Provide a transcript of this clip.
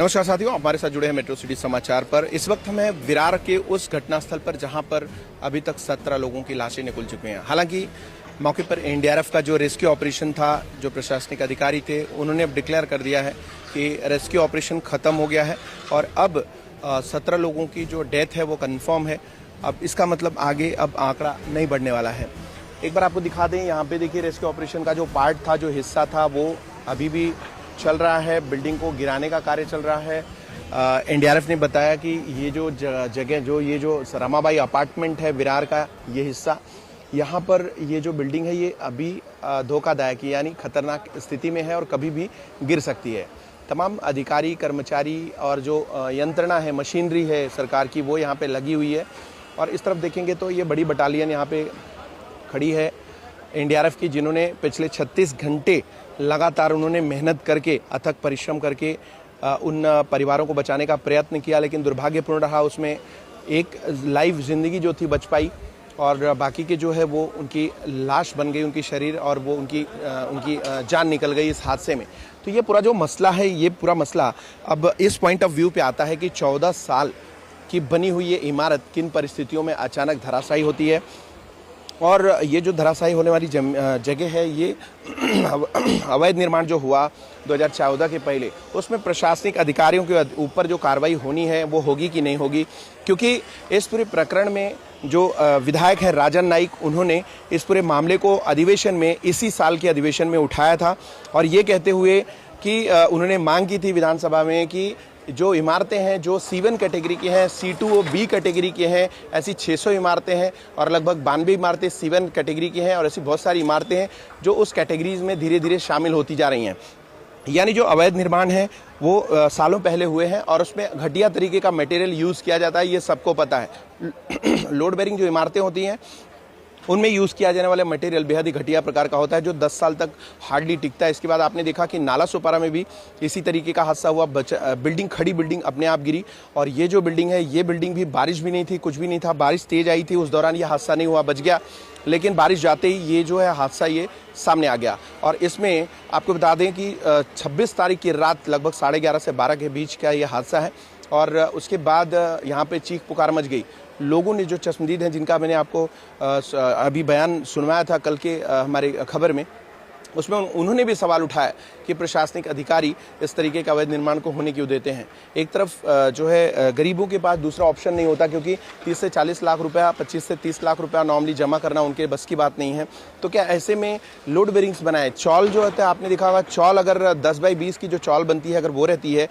नमस्कार साथियों, हमारे साथ जुड़े हैं मेट्रो सिटी समाचार पर। इस वक्त हमें विरार के उस घटनास्थल पर जहां पर अभी तक 17 लोगों की लाशें निकल चुकी हैं। हालांकि मौके पर एनडीआरएफ का जो रेस्क्यू ऑपरेशन था, जो प्रशासनिक अधिकारी थे, उन्होंने अब डिक्लेयर कर दिया है कि रेस्क्यू ऑपरेशन खत्म हो गया है और अब 17 लोगों की जो डेथ है वो कन्फर्म है। अब इसका मतलब आगे अब आंकड़ा नहीं बढ़ने वाला है। एक बार आपको दिखा दें, यहाँ पे देखिए रेस्क्यू ऑपरेशन का जो पार्ट था, जो हिस्सा था, वो अभी भी चल रहा है। बिल्डिंग को गिराने का कार्य चल रहा है। एनडीआरएफ ने बताया कि ये जो जगह, ये जो रमाबाई अपार्टमेंट है विरार का, ये हिस्सा, यहाँ पर ये जो बिल्डिंग है ये अभी धोखादायक यानी खतरनाक स्थिति में है और कभी भी गिर सकती है। तमाम अधिकारी, कर्मचारी और जो यंत्रणा है, मशीनरी है सरकार की, वो यहाँ पे लगी हुई है। और इस तरफ देखेंगे तो ये बड़ी बटालियन यहाँ पे खड़ी है एनडीआरएफ की, जिन्होंने पिछले 36 घंटे लगातार उन्होंने मेहनत करके, अथक परिश्रम करके उन परिवारों को बचाने का प्रयत्न किया। लेकिन दुर्भाग्यपूर्ण रहा, उसमें एक लाइव जिंदगी जो थी बच पाई और बाकी के जो है वो उनकी लाश बन गई, उनकी शरीर, और वो उनकी जान निकल गई इस हादसे में। तो ये पूरा जो मसला है, ये पूरा मसला अब इस पॉइंट ऑफ व्यू पे आता है कि 14 साल की बनी हुई ये इमारत किन परिस्थितियों में अचानक धराशायी होती है। और ये जो धराशायी होने वाली जगह है, ये अवैध निर्माण जो हुआ 2014 के पहले, उसमें प्रशासनिक अधिकारियों के ऊपर जो कार्रवाई होनी है वो होगी कि नहीं होगी, क्योंकि इस पूरे प्रकरण में जो विधायक है राजन नाइक, उन्होंने इस पूरे मामले को अधिवेशन में, इसी साल के अधिवेशन में उठाया था और ये कहते हुए कि उन्होंने मांग की थी विधानसभा में कि जो इमारतें हैं जो C1 कैटेगरी की हैं, C2 और B कैटेगरी की हैं, ऐसी 600 इमारतें हैं और लगभग 92 इमारतें C1 कैटेगरी की हैं और ऐसी बहुत सारी इमारतें हैं जो उस कैटेगरीज में धीरे धीरे शामिल होती जा रही हैं। यानी जो अवैध निर्माण है वो सालों पहले हुए हैं और उसमें घटिया तरीके का मटेरियल यूज़ किया जाता है, ये सबको पता है। लोड बेरिंग जो इमारतें होती हैं उनमें यूज़ किया जाने वाला मटेरियल बेहद ही घटिया प्रकार का होता है, जो 10 साल तक हार्डली टिकता है। इसके बाद आपने देखा कि नाला सोपारा में भी इसी तरीके का हादसा हुआ। बिल्डिंग, खड़ी बिल्डिंग अपने आप गिरी और ये जो बिल्डिंग है, ये बिल्डिंग भी, बारिश भी नहीं थी, कुछ भी नहीं था, बारिश तेज आई थी, उस दौरान ये हादसा नहीं हुआ, बच गया। लेकिन बारिश जाते ही ये जो है हादसा ये सामने आ गया। और इसमें आपको बता दें कि 26 तारीख की रात लगभग 11:30 से 12 के बीच का ये हादसा है और उसके बाद यहाँ पे चीख पुकार मच गई। लोगों ने, जो चश्मदीद हैं, जिनका मैंने आपको अभी बयान सुनवाया था कल के हमारे खबर में, उसमें उन्होंने भी सवाल उठाया कि प्रशासनिक अधिकारी इस तरीके का अवैध निर्माण को होने क्यों देते हैं। एक तरफ जो है गरीबों के पास दूसरा ऑप्शन नहीं होता, क्योंकि 30 से 40 लाख रुपया, 25 से 30 लाख रुपया नॉर्मली जमा करना उनके बस की बात नहीं है। तो क्या ऐसे में लोड बेरिंग्स बनाए, चौल जो होता है, आपने देखा होगा, चौल अगर 10 बाई 20 की जो चौल बनती है, अगर वो रहती है